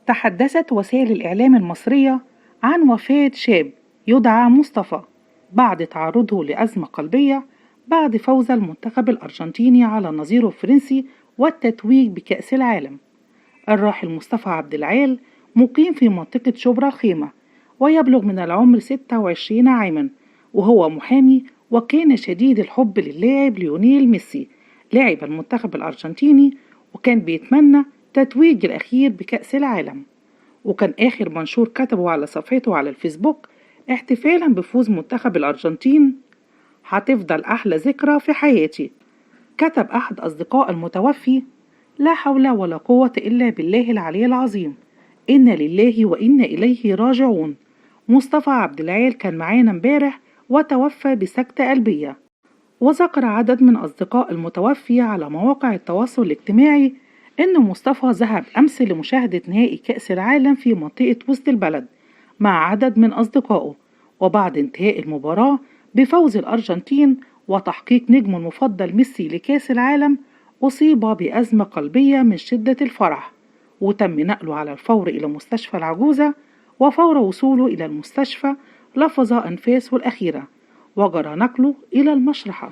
تحدثت وسائل الإعلام المصرية عن وفاة شاب يدعى مصطفى بعد تعرضه لأزمة قلبية بعد فوز المنتخب الأرجنتيني على نظيره الفرنسي والتتويج بكأس العالم. الراحل مصطفى عبد العال مقيم في منطقة شبرا الخيمة ويبلغ من العمر 26 عاما، وهو محامي وكان شديد الحب للاعب ليونيل ميسي لاعب المنتخب الأرجنتيني، وكان بيتمنى تتويج الأخير بكأس العالم. وكان آخر منشور كتبه على صفحته على الفيسبوك احتفالا بفوز منتخب الأرجنتين: هتفضل أحلى ذكرى في حياتي. كتب أحد أصدقاء المتوفي: لا حول ولا قوة إلا بالله العلي العظيم، إنا لله وإنا إليه راجعون. مصطفى عبد العال كان معانا امبارح وتوفى بسكتة قلبية. وذكر عدد من أصدقاء المتوفي على مواقع التواصل الاجتماعي إن مصطفى ذهب أمس لمشاهدة نهائي كأس العالم في منطقة وسط البلد مع عدد من أصدقائه، وبعد انتهاء المباراة بفوز الأرجنتين وتحقيق نجمه المفضل ميسي لكأس العالم أصيب بأزمة قلبية من شدة الفرح، وتم نقله على الفور إلى مستشفى العجوزة. وفور وصوله إلى المستشفى لفظ أنفاسه الأخيرة وجرى نقله إلى المشرحة.